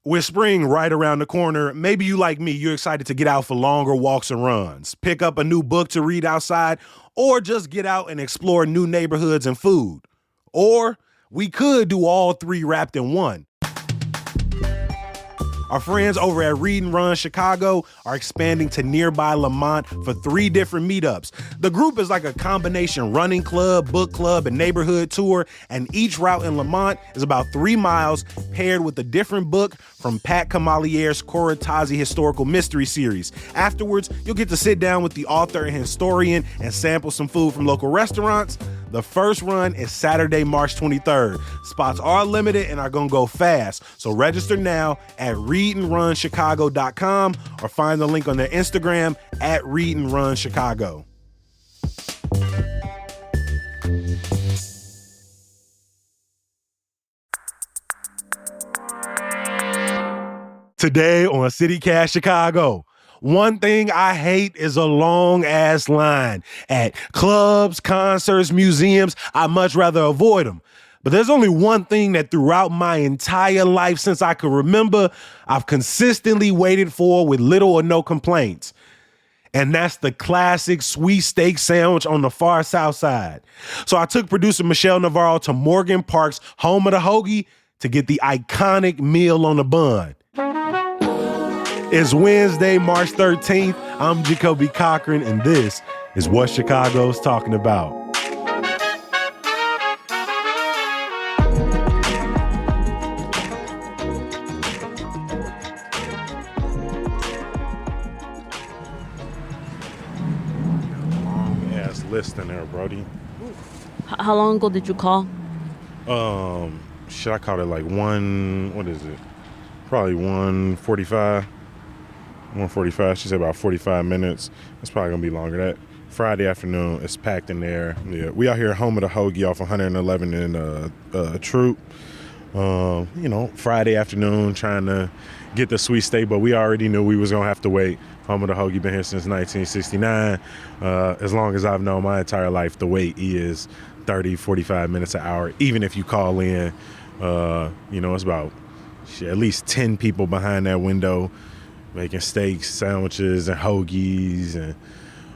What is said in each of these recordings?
With spring right around the corner, maybe you like me, you're excited to get out for longer walks and runs, pick up a new book to read outside, or just get out and explore new neighborhoods and food. Or we could do all three wrapped in one. Our friends over at Read and Run Chicago are expanding to nearby Lamont for 3 different meetups. The group is like a combination running club, book club, and neighborhood tour, and each route in Lamont is about 3 miles paired with a different book from Pat Kamalier's Coratazi Historical Mystery Series. Afterwards, you'll get to sit down with the author and historian and sample some food from local restaurants. The first run is Saturday, March 23rd. Spots are limited and are going to go fast, so register now at readandrunchicago.com or find the link on their Instagram at readandrunchicago. Today on CityCast Chicago, one thing I hate is a long-ass line. At clubs, concerts, museums, I much rather avoid them. But there's only one thing that throughout my entire life since I could remember, I've consistently waited for with little or no complaints. And that's the classic sweet steak sandwich on the far south side. So I took producer Michelle Navarro to Morgan Park's home of the hoagie to get the iconic meal on the bun. It's Wednesday, March 13th. I'm Jacoby Cochran, and this is What Chicago's Talking About. Long-ass list in there, Brody. How long ago did you call? Should I call it like what is it? Probably 1:45. 1:45. She said about 45 minutes. It's probably gonna be longer. That Friday afternoon, it's packed in there. Yeah, we out here at home of the hoagie off 111 in Troop. Friday afternoon, trying to get the sweet steak, but we already knew we was gonna have to wait. Home of the hoagie been here since 1969. As long as I've known my entire life, the wait is 30, 45 minutes an hour. Even if you call in, it's about at least 10 people behind that window making steaks, sandwiches, and hoagies, and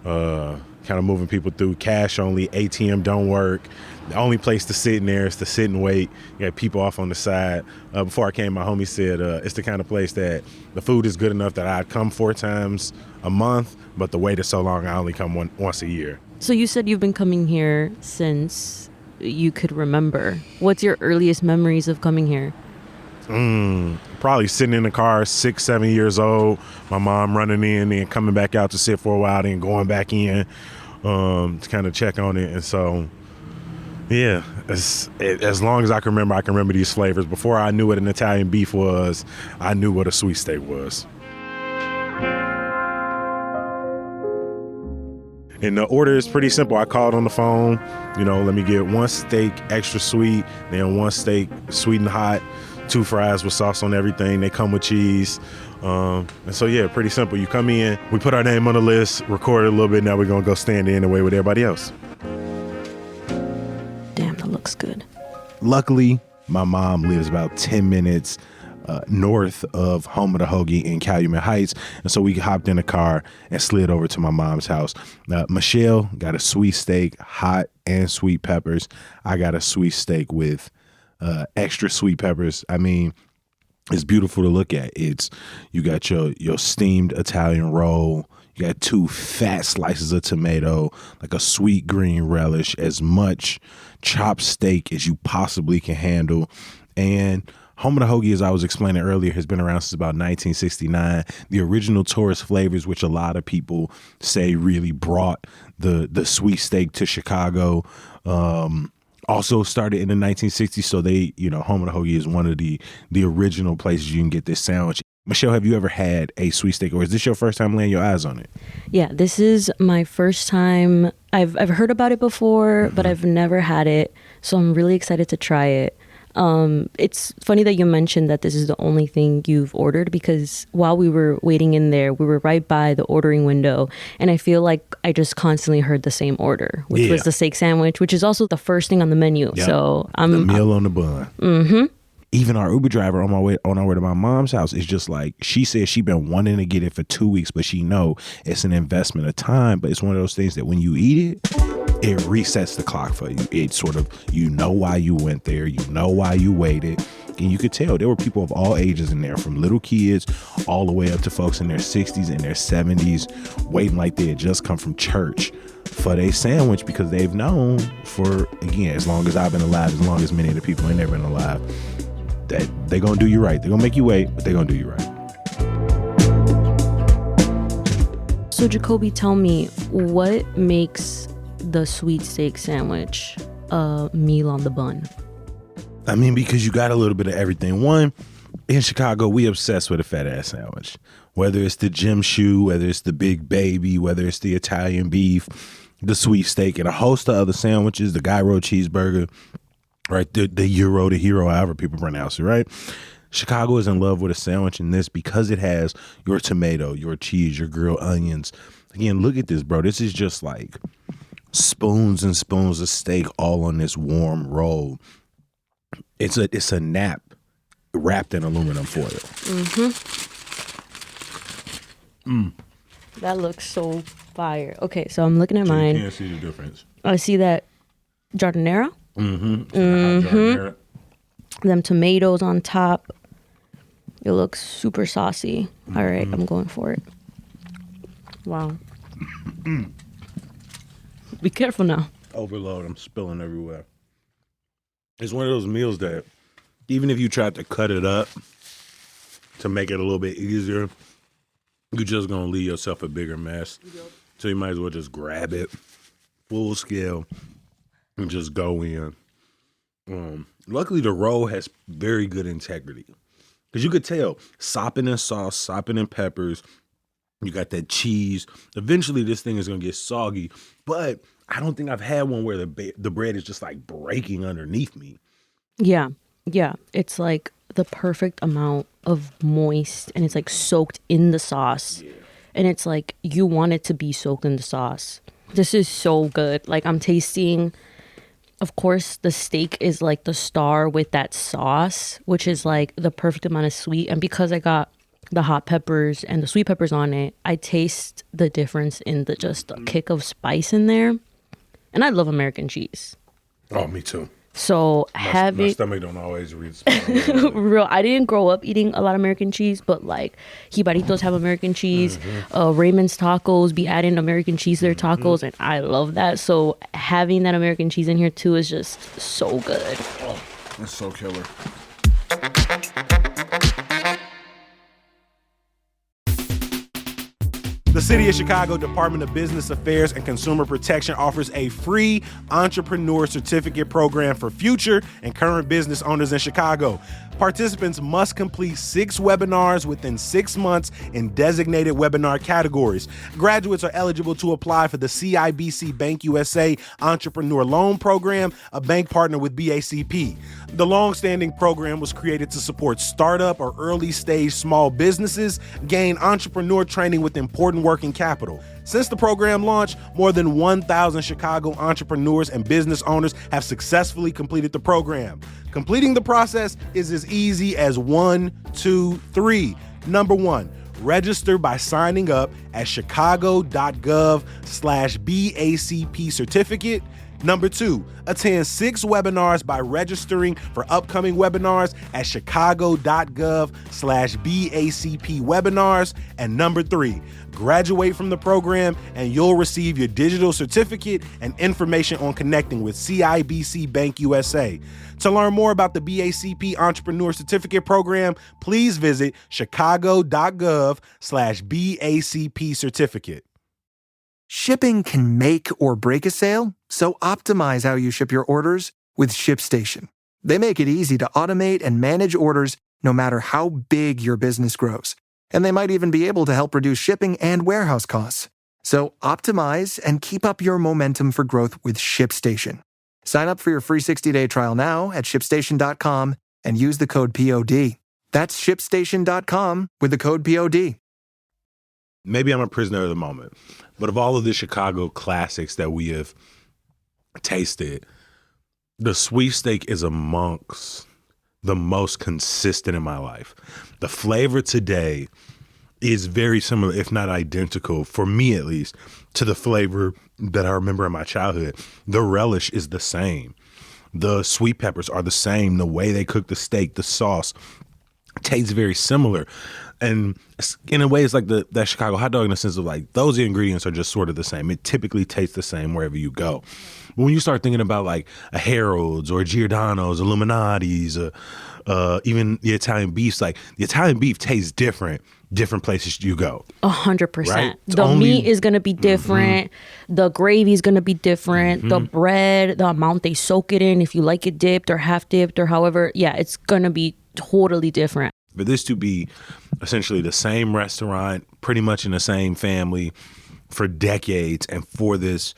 kind of moving people through. Cash only, ATM don't work. The only place to sit in there is to sit and wait. You got people off on the side. Before I came, my homie said it's the kind of place that the food is good enough that I'd come 4 times a month, but the wait is so long I only come once a year. So you said you've been coming here since you could remember. What's your earliest memories of coming here? Probably sitting in the car, 6, 7 years old. My mom running in and coming back out to sit for a while, then going back in to kind of check on it. And so, yeah, as long as I can remember these flavors. Before I knew what an Italian beef was, I knew what a sweet steak was. And the order is pretty simple. I called on the phone, let me get 1 steak extra sweet, then 1 steak sweet and hot, 2 fries with sauce on everything. They come with cheese. And so, yeah, pretty simple. You come in, we put our name on the list, record it a little bit. Now we're going to go stand in and wait with everybody else. Damn, that looks good. Luckily, my mom lives about 10 minutes north of home of the hoagie in Calumet Heights. And so we hopped in a car and slid over to my mom's house. Michelle got a sweet steak, hot and sweet peppers. I got a sweet steak with extra sweet peppers. I mean, it's beautiful to look at. You got your steamed Italian roll. You got 2 fat slices of tomato, like a sweet green relish, as much chopped steak as you possibly can handle. And Home of the Hoagie, as I was explaining earlier, has been around since about 1969. The original tourist flavors, which a lot of people say really brought the sweet steak to Chicago, also started in the 1960s. So Home of the Hoagie is one of the original places you can get this sandwich. Michelle, have you ever had a sweet steak, or is this your first time laying your eyes on it? Yeah, this is my first time. I've heard about it before, but I've never had it. So I'm really excited to try it. It's funny that you mentioned that this is the only thing you've ordered, because while we were waiting in there, we were right by the ordering window, and I feel like I just constantly heard the same order, which was the steak sandwich, which is also the first thing on the menu. Yep. So the meal on the bun. Mm-hmm. Even our Uber driver on our way to my mom's house is just like, she said she been wanting to get it for 2 weeks, but she know it's an investment of time. But it's one of those things that when you eat it resets the clock for you. It sort of, you know why you went there, you know why you waited. And you could tell there were people of all ages in there, from little kids all the way up to folks in their 60s and their 70s, waiting like they had just come from church for their sandwich, because they've known for, again, as long as I've been alive, as long as many of the people ain't never been alive, that they're going to do you right. They're going to make you wait, but they're going to do you right. So Jacoby, tell me, what makes the sweet steak sandwich a meal on the bun? I mean, because you got a little bit of everything. One, in Chicago, we obsessed with a fat ass sandwich. Whether it's the gym shoe, whether it's the big baby, whether it's the Italian beef, the sweet steak, and a host of other sandwiches, the gyro cheeseburger, right? The Euro, the hero, however people pronounce it, right? Chicago is in love with a sandwich in this because it has your tomato, your cheese, your grilled onions. Again, look at this, bro. This is just like spoons and spoons of steak all on this warm roll. It's a nap wrapped in aluminum foil. That looks so fire. Okay, so I'm looking at mine. You can't see the difference. I see that giardiniera. Giardiniera. Them tomatoes on top. It looks super saucy. All right, I'm going for it. Wow. Be careful now. Overload. I'm spilling everywhere. It's one of those meals that even if you tried to cut it up to make it a little bit easier, you're just going to leave yourself a bigger mess. Yep. So you might as well just grab it full scale and just go in. Luckily, the roll has very good integrity, because you could tell sopping in sauce, sopping in peppers. You got that cheese. Eventually, this thing is going to get soggy, but I don't think I've had one where the bread is just like breaking underneath me. Yeah. It's like the perfect amount of moist, and it's like soaked in the sauce. Yeah. And it's like you want it to be soaked in the sauce. This is so good. Like, I'm tasting, of course, the steak is like the star with that sauce, which is like the perfect amount of sweet. And because I got the hot peppers and the sweet peppers on it, I taste the difference in the just a kick of spice in there. And I love American cheese. Oh, me too. So my stomach don't always read. Real, I didn't grow up eating a lot of American cheese, but like Jibaritos have American cheese. Raymond's Tacos be adding American cheese to their tacos, and I love that. So having that American cheese in here too is just so good. Oh, that's so killer. The City of Chicago Department of Business Affairs and Consumer Protection offers a free entrepreneur certificate program for future and current business owners in Chicago. Participants must complete 6 webinars within 6 months in designated webinar categories. Graduates are eligible to apply for the CIBC Bank USA Entrepreneur Loan Program, a bank partner with BACP. The long-standing program was created to support startup or early-stage small businesses gain entrepreneur training with important working capital. Since the program launched, more than 1,000 Chicago entrepreneurs and business owners have successfully completed the program. Completing the process is as easy as 1, 2, 3. Number 1, register by signing up at chicago.gov/BACP certificate. Number 2, attend 6 webinars by registering for upcoming webinars at chicago.gov/BACP webinars. And number 3, graduate from the program and you'll receive your digital certificate and information on connecting with CIBC Bank USA. To learn more about the BACP Entrepreneur Certificate Program, please visit chicago.gov/BACP certificate. Shipping can make or break a sale, so optimize how you ship your orders with ShipStation. They make it easy to automate and manage orders no matter how big your business grows. And they might even be able to help reduce shipping and warehouse costs. So optimize and keep up your momentum for growth with ShipStation. Sign up for your free 60-day trial now at ShipStation.com and use the code POD. That's ShipStation.com with the code POD. Maybe I'm a prisoner of the moment, but of all of the Chicago classics that we have tasted, the sweet steak is amongst the most consistent in my life. The flavor today is very similar, if not identical, for me at least, to the flavor that I remember in my childhood. The relish is the same. The sweet peppers are the same. The way they cook the steak, the sauce tastes very similar. And in a way, it's like that Chicago hot dog in the sense of like those ingredients are just sort of the same. It typically tastes the same wherever you go. But when you start thinking about like a Harold's or a Giordano's, Illuminati's, even the Italian beefs, like the Italian beef tastes different places you go. 100%. Right? The meat is going to be different. The gravy is going to be different. The bread, the amount they soak it in, if you like it dipped or half dipped or however, yeah, it's going to be totally different. For this to be essentially the same restaurant, pretty much in the same family for decades, and for this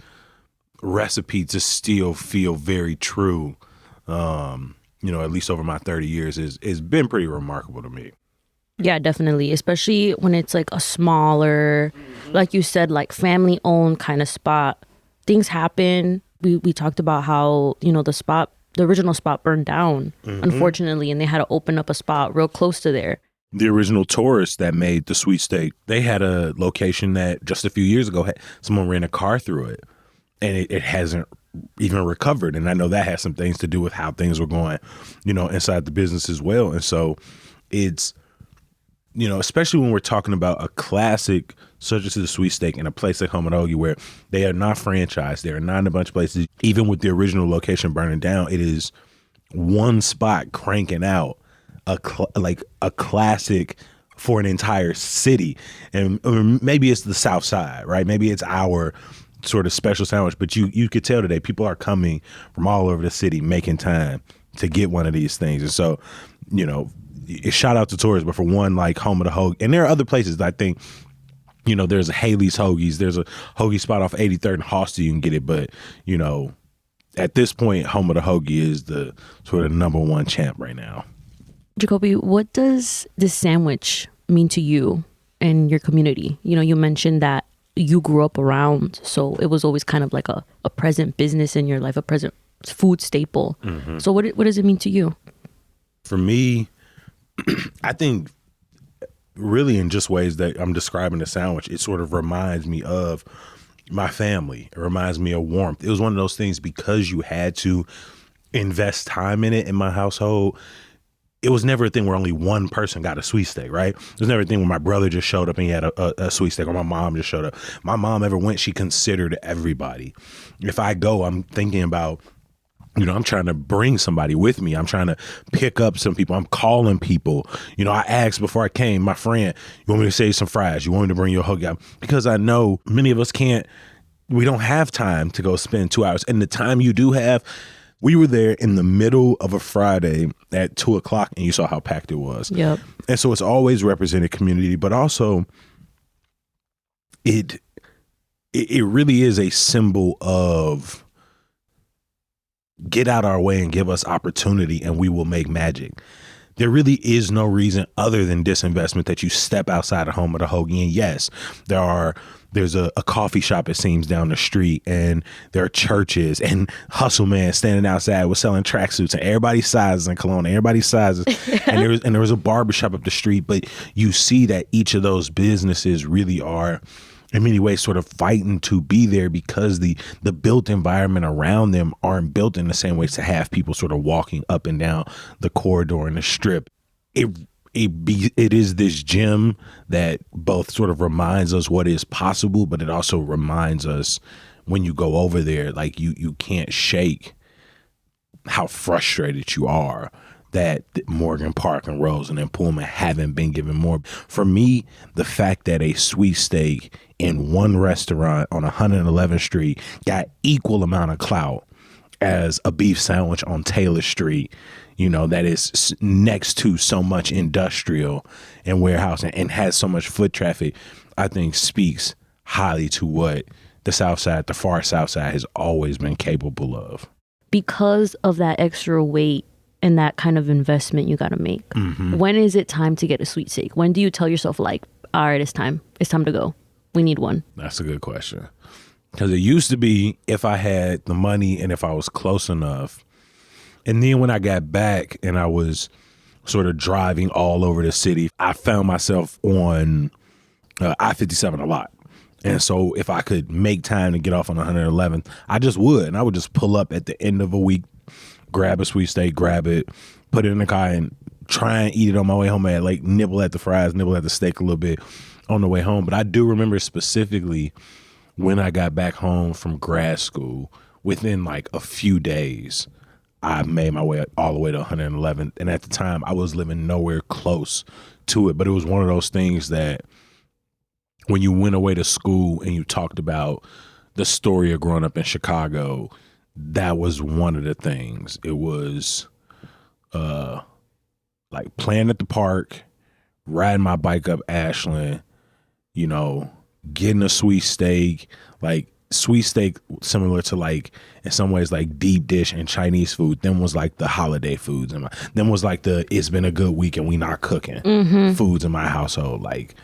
recipe to still feel very true, at least over my 30 years, is been pretty remarkable to me. Yeah, definitely. Especially when it's like a smaller, like you said, like family owned kind of spot. Things happen. We talked about how, the original spot burned down, unfortunately, and they had to open up a spot real close to there. The original tourists that made the sweet steak, they had a location that just a few years ago, someone ran a car through it, and it hasn't even recovered. And I know that has some things to do with how things were going, inside the business as well. And so it's, especially when we're talking about a classic such as the sweet steak in a place like Home of the Hoagie, where they are not franchised, they are not in a bunch of places. Even with the original location burning down, it is one spot cranking out a classic for an entire city. And maybe it's the South Side, right? Maybe it's our sort of special sandwich, but you could tell today people are coming from all over the city making time to get one of these things. And so, shout out to tourists, but for one, like Home of the Hoagie, and there are other places that I think, there's a Haley's Hoagies, there's a hoagie spot off 83rd and Hostel, you can get it, but, at this point, Home of the Hoagie is the sort of number one champ right now. Jacoby, what does this sandwich mean to you and your community? You mentioned that you grew up around, so it was always kind of like a present business in your life, a present food staple. Mm-hmm. So what does it mean to you? For me, I think really in just ways that I'm describing the sandwich, it sort of reminds me of my family. It reminds me of warmth. It was one of those things, because you had to invest time in it in my household. It was never a thing where only one person got a sweet steak, right? It was never a thing where my brother just showed up and he had a sweet steak, or my mom just showed up. My mom ever went, she considered everybody. If I go, I'm thinking about, I'm trying to bring somebody with me. I'm trying to pick up some people. I'm calling people. I asked before I came, my friend, you want me to save some fries? You want me to bring you a hoagie? Because I know many of us we don't have time to go spend 2 hours. And the time you do have, we were there in the middle of a Friday at 2:00, and you saw how packed it was. Yep. And so it's always represented community, but also it really is a symbol of get out our way and give us opportunity and we will make magic. There really is no reason other than disinvestment that you step outside of Home of the Hoagie. And yes, there's a coffee shop, it seems, down the street, and there are churches and hustle man standing outside with selling tracksuits, and everybody's sizes in Kelowna, everybody's sizes. and there was a barbershop up the street, but you see that each of those businesses really are in many ways sort of fighting to be there, because the built environment around them aren't built in the same ways to have people sort of walking up and down the corridor and the strip. It is this gem that both sort of reminds us what is possible, but it also reminds us when you go over there, like you can't shake how frustrated you are that Morgan Park and Rosen and Pullman haven't been given more. For me, the fact that a sweet steak in one restaurant on 111th Street got equal amount of clout as a beef sandwich on Taylor Street, that is next to so much industrial and warehouse and has so much foot traffic, I think speaks highly to what the South Side, the far South Side, has always been capable of. Because of that extra weight and that kind of investment you got to make. Mm-hmm. When is it time to get a sweet steak? When do you tell yourself, like, all right, it's time to go. We need one. That's a good question. Because it used to be, if I had the money and if I was close enough, And then when I got back and I was sort of driving all over the city, I found myself on I-57 a lot. And so if I could make time to get off on 111th, I just would. And I would just pull up at the end of a week, grab a sweet steak, grab it, put it in the car and try and eat it on my way home. And like nibble at the fries, nibble at the steak a little bit on the way home. But I do remember specifically when I got back home from grad school, within like a few days, I made my way all the way to 111th. And at the time, I was living nowhere close to it. But it was one of those things that when you went away to school and you talked about the story of growing up in Chicago, that was one of the things. It was like playing at the park, riding my bike up Ashland, you know, getting a sweet steak, like sweet steak similar to like in some ways like deep dish and Chinese food. Then was like the holiday foods. Then was like the it's been a good week and we not cooking foods in my household. Like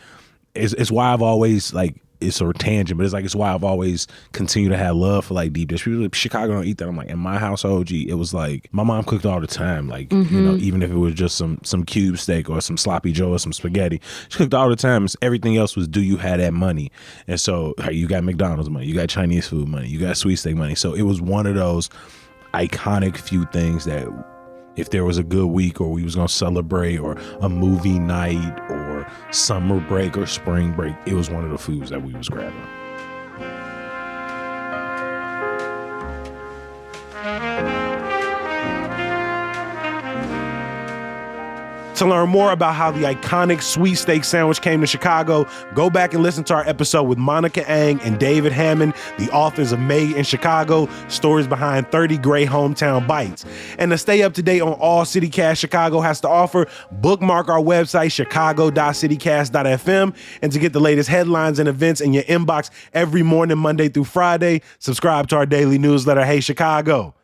it's why I've always like, it's a tangent, but it's like, it's why I've always continued to have love for like deep dish. People like, Chicago don't eat that. I'm like, in my household, it was like, my mom cooked all the time. Like, you know, even if it was just some cube steak or some sloppy joe or some spaghetti, she cooked all the time. Everything else was, do you have that money? And so you got McDonald's money, you got Chinese food money, you got sweet steak money. So it was one of those iconic few things that if there was a good week or we was going to celebrate or a movie night or summer break or spring break, it was one of the foods that we was grabbing. To learn more about how the iconic sweet steak sandwich came to Chicago, go back and listen to our episode with Monica Ang and David Hammond, the authors of Made in Chicago, stories behind 30 great hometown bites. And to stay up to date on all CityCast Chicago has to offer, bookmark our website, chicago.citycast.fm. And to get the latest headlines and events in your inbox every morning, Monday through Friday, subscribe to our daily newsletter, Hey Chicago.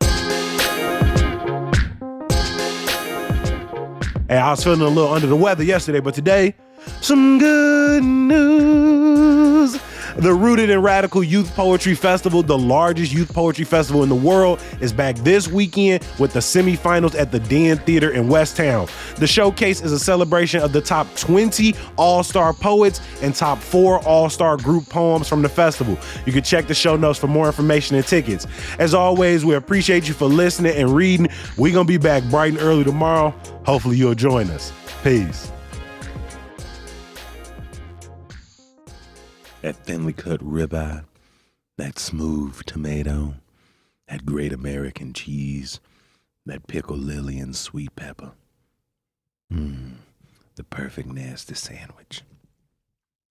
Hey, I was feeling a little under the weather yesterday, but today, some good news. The Rooted in Radical Youth Poetry Festival, the largest youth poetry festival in the world, is back this weekend with the semifinals at the Den Theater in West Town. The showcase is a celebration of the top 20 all-star poets and top 4 all-star group poems from the festival. You can check the show notes for more information and tickets. As always, we appreciate you for listening and reading. We're going to be back bright and early tomorrow. Hopefully you'll join us. Peace. That thinly cut ribeye, that smooth tomato, that great American cheese, that pickled lily and sweet pepper. The perfect nasty sandwich.